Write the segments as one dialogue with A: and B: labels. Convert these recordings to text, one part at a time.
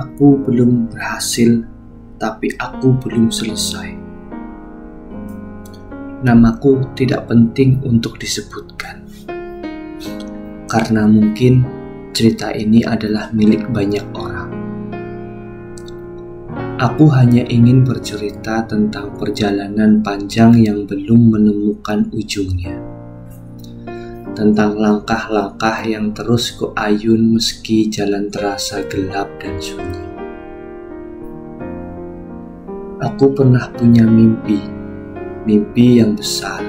A: Aku belum berhasil, tapi aku belum selesai. Namaku tidak penting untuk disebutkan, karena mungkin cerita ini adalah milik banyak orang. Aku hanya ingin bercerita tentang perjalanan panjang yang belum menemukan ujungnya. Tentang langkah-langkah yang terus kuayun meski jalan terasa gelap dan sunyi. Aku pernah punya mimpi yang besar,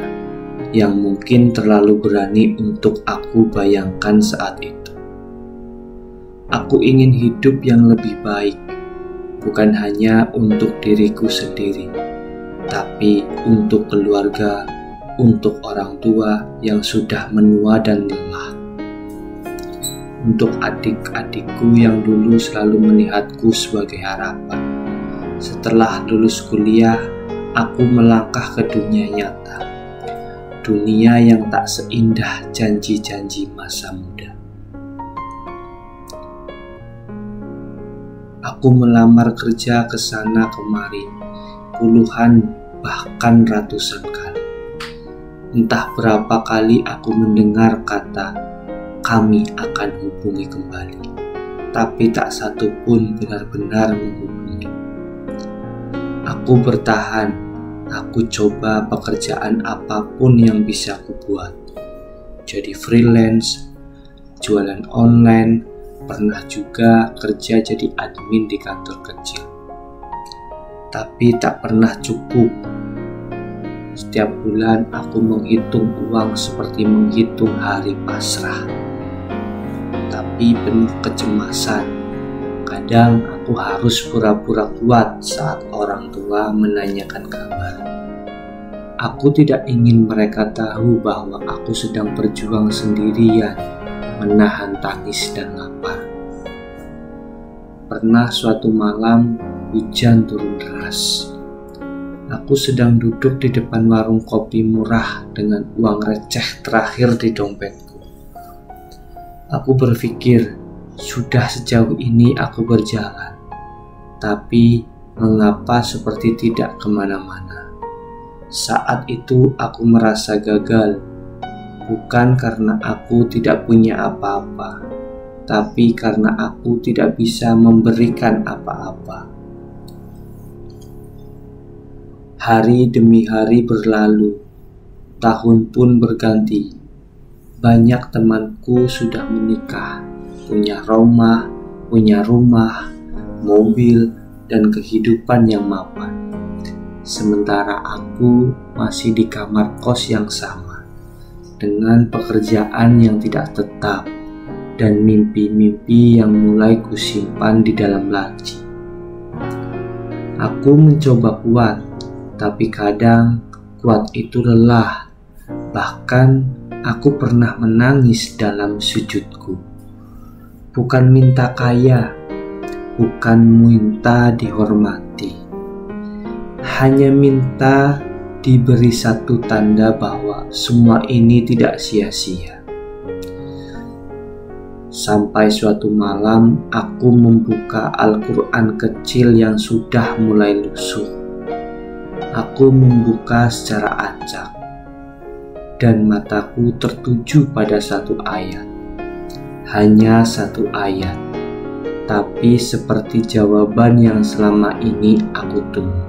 A: yang mungkin terlalu berani untuk aku bayangkan saat itu. Aku ingin hidup yang lebih baik, bukan hanya untuk diriku sendiri, tapi untuk keluarga, untuk orang tua yang sudah menua dan lelah, untuk adik-adikku yang dulu selalu melihatku sebagai harapan. Setelah lulus kuliah, aku melangkah ke dunia nyata, dunia yang tak seindah janji-janji masa muda. Aku melamar kerja ke sana kemari, puluhan bahkan ratusan kali. Entah berapa kali aku mendengar kata, "Kami akan hubungi kembali." Tapi tak satu pun benar-benar menghubungi. Aku bertahan, aku coba pekerjaan apapun yang bisa kubuat. Jadi freelance, jualan online, pernah juga kerja jadi admin di kantor kecil. Tapi tak pernah cukup. Setiap bulan aku menghitung uang seperti menghitung hari pasrah. Tapi penuh kecemasan. Kadang aku harus pura-pura kuat saat orang tua menanyakan kabar. Aku tidak ingin mereka tahu bahwa aku sedang berjuang sendirian, menahan tangis dan lapar. Pernah suatu malam hujan turun deras. Aku sedang duduk di depan warung kopi murah dengan uang receh terakhir di dompetku. Aku berpikir, sudah sejauh ini aku berjalan, tapi mengapa seperti tidak kemana-mana? Saat itu aku merasa gagal, bukan karena aku tidak punya apa-apa, tapi karena aku tidak bisa memberikan apa-apa. Hari demi hari berlalu, tahun pun berganti. Banyak temanku sudah menikah, punya rumah, mobil, dan kehidupan yang mapan. Sementara aku masih di kamar kos yang sama, dengan pekerjaan yang tidak tetap, dan mimpi-mimpi yang mulai kusimpan di dalam laci. Aku mencoba kuat, tapi kadang kuat itu lelah. Bahkan aku pernah menangis dalam sujudku. Bukan minta kaya, bukan minta dihormati. Hanya minta diberi satu tanda bahwa semua ini tidak sia-sia. Sampai suatu malam aku membuka Al-Quran kecil yang sudah mulai lusuh. Aku membuka secara acak, dan mataku tertuju pada satu ayat. Hanya satu ayat, tapi seperti jawaban yang selama ini aku tunggu.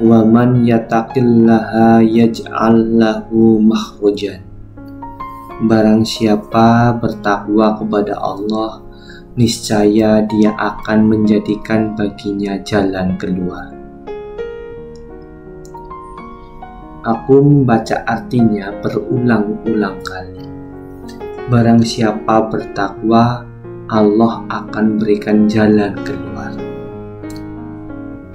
A: Wa man yattaqillaha yaj'al lahu makhrajan. Barang siapa bertakwa kepada Allah, niscaya Dia akan menjadikan baginya jalan keluar. Aku membaca artinya berulang-ulang kali. Barang siapa bertakwa, Allah akan berikan jalan keluar.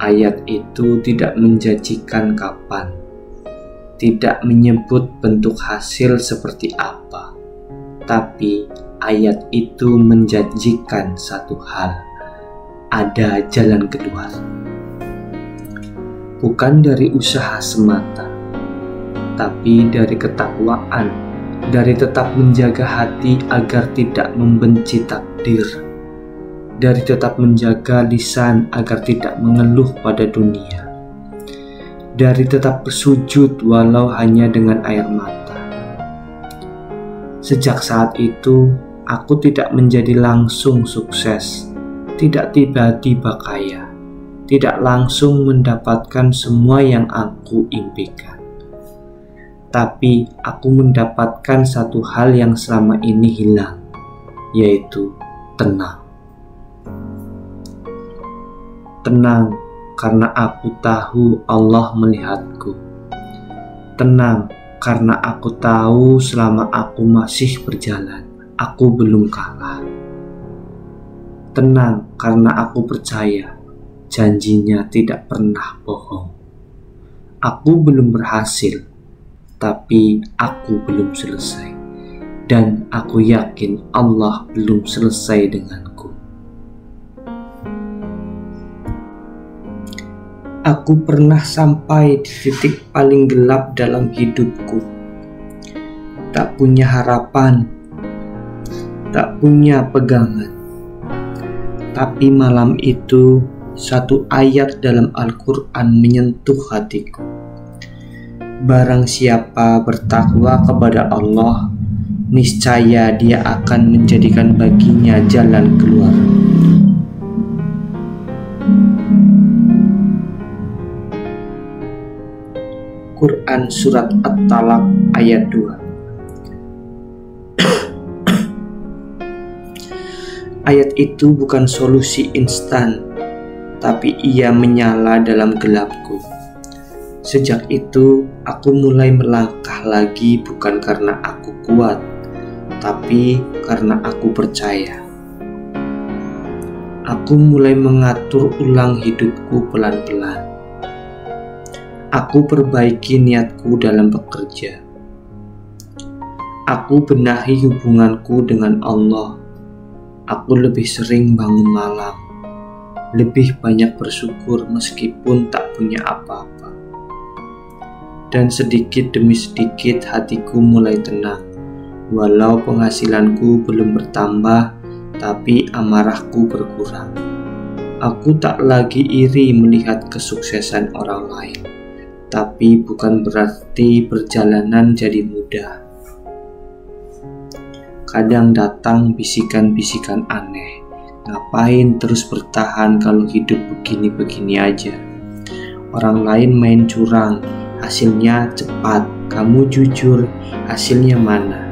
A: Ayat itu tidak menjanjikan kapan, tidak menyebut bentuk hasil seperti apa, tapi ayat itu menjanjikan satu hal, ada jalan keluar. Bukan dari usaha semata, tapi dari ketakwaan, dari tetap menjaga hati agar tidak membenci takdir. takdir, dari tetap menjaga lisan agar tidak mengeluh pada dunia, dari tetap bersujud walau hanya dengan air mata. Sejak saat itu, aku tidak menjadi langsung sukses, tidak tiba-tiba kaya, tidak langsung mendapatkan semua yang aku impikan. Tapi aku mendapatkan satu hal yang selama ini hilang, yaitu tenang. Tenang karena aku tahu Allah melihatku. Tenang karena aku tahu selama aku masih berjalan, aku belum kalah. Tenang karena aku percaya janjinya tidak pernah bohong. Aku belum berhasil, tapi aku belum selesai, dan aku yakin Allah belum selesai denganku. Aku pernah sampai di titik paling gelap dalam hidupku, tak punya harapan, tak punya pegangan. Tapi malam itu, satu ayat dalam Al-Quran menyentuh hatiku. Barang siapa bertakwa kepada Allah, niscaya Dia akan menjadikan baginya jalan keluar. Quran Surat At-Talaq ayat 2. Ayat itu bukan solusi instan, tapi ia menyala dalam gelapku. Sejak itu, aku mulai melangkah lagi bukan karena aku kuat, tapi karena aku percaya. Aku mulai mengatur ulang hidupku pelan-pelan. Aku perbaiki niatku dalam bekerja. Aku benahi hubunganku dengan Allah. Aku lebih sering bangun malam, lebih banyak bersyukur meskipun tak punya apa-apa. Dan sedikit demi sedikit hatiku mulai tenang. Walau penghasilanku belum bertambah, tapi amarahku berkurang. Aku tak lagi iri melihat kesuksesan orang lain, tapi bukan berarti perjalanan jadi mudah. Kadang datang bisikan-bisikan aneh, ngapain terus bertahan kalau hidup begini-begini aja? Orang lain main curang, hasilnya cepat, kamu jujur, hasilnya mana?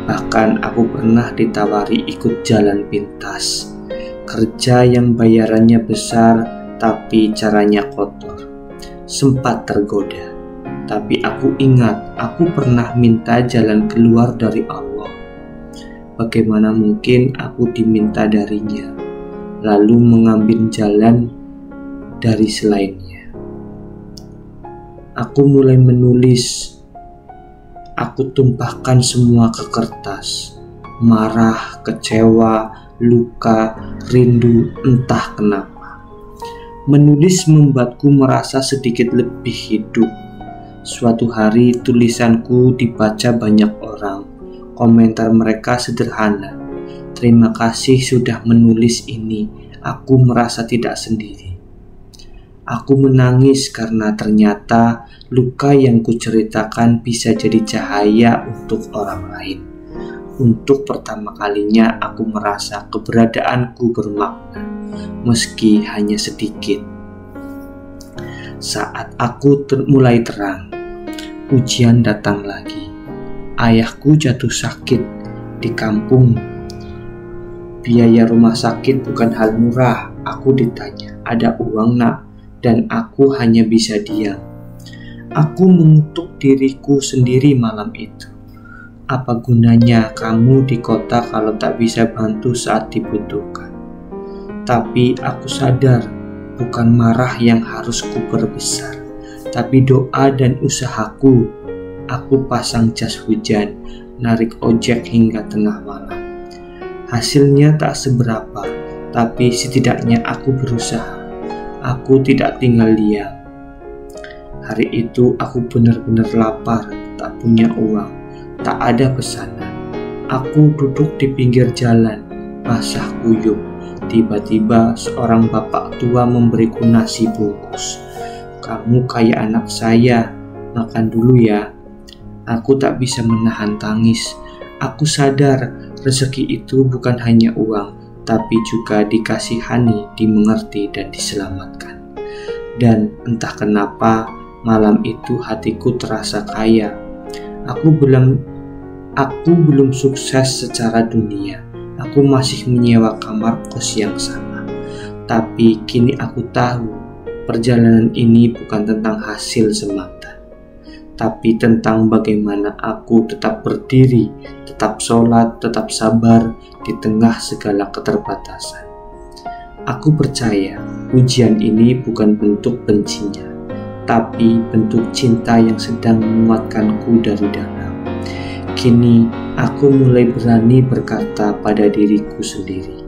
A: Bahkan aku pernah ditawari ikut jalan pintas, kerja yang bayarannya besar tapi caranya kotor. Sempat tergoda, tapi aku ingat aku pernah minta jalan keluar dari Allah. Bagaimana mungkin aku diminta darinya, lalu mengambil jalan dari selainnya? Aku mulai menulis. Aku tumpahkan semua ke kertas. Marah, kecewa, luka, rindu, entah kenapa. Menulis membuatku merasa sedikit lebih hidup. Suatu hari tulisanku dibaca banyak orang. Komentar mereka sederhana. Terima kasih sudah menulis ini. Aku merasa tidak sendiri. Aku menangis karena ternyata luka yang kuceritakan bisa jadi cahaya untuk orang lain. Untuk pertama kalinya aku merasa keberadaanku bermakna, meski hanya sedikit. Saat aku mulai terang, ujian datang lagi. Ayahku jatuh sakit di kampung. Biaya rumah sakit bukan hal murah. Aku ditanya, ada uang nak? Dan aku hanya bisa diam. Aku mengutuk diriku sendiri malam itu. Apa gunanya kamu di kota kalau tak bisa bantu saat dibutuhkan? Tapi aku sadar, bukan marah yang harus kuperbesar, tapi doa dan usahaku. Aku pasang jas hujan, narik ojek hingga tengah malam. Hasilnya tak seberapa, tapi setidaknya aku berusaha. Aku tidak tinggal diam. Hari itu aku benar-benar lapar, tak punya uang, tak ada pesanan. Aku duduk di pinggir jalan, basah kuyup. Tiba-tiba seorang bapak tua memberiku nasi bungkus. "Kamu kayak anak saya, makan dulu ya." Aku tak bisa menahan tangis. Aku sadar rezeki itu bukan hanya uang, tapi juga dikasihani, dimengerti, dan diselamatkan. Dan entah kenapa malam itu hatiku terasa kaya. Aku belum sukses secara dunia. Aku masih menyewa kamar kos yang sama. Tapi kini aku tahu perjalanan ini bukan tentang hasil semata, tapi tentang bagaimana aku tetap berdiri, tetap sholat, tetap sabar di tengah segala keterbatasan. Aku percaya ujian ini bukan bentuk bencinya, tapi bentuk cinta yang sedang menguatkanku dari dalam. Kini aku mulai berani berkata pada diriku sendiri,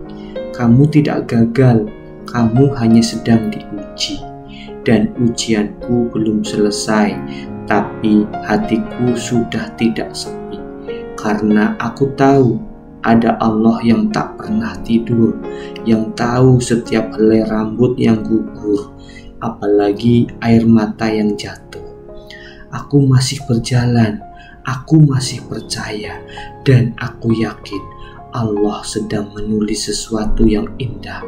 A: "Kamu tidak gagal, kamu hanya sedang diuji." Dan ujianku belum selesai, tapi hatiku sudah tidak sepi. Karena aku tahu ada Allah yang tak pernah tidur, yang tahu setiap helai rambut yang gugur, apalagi air mata yang jatuh. Aku masih berjalan, aku masih percaya, dan aku yakin Allah sedang menulis sesuatu yang indah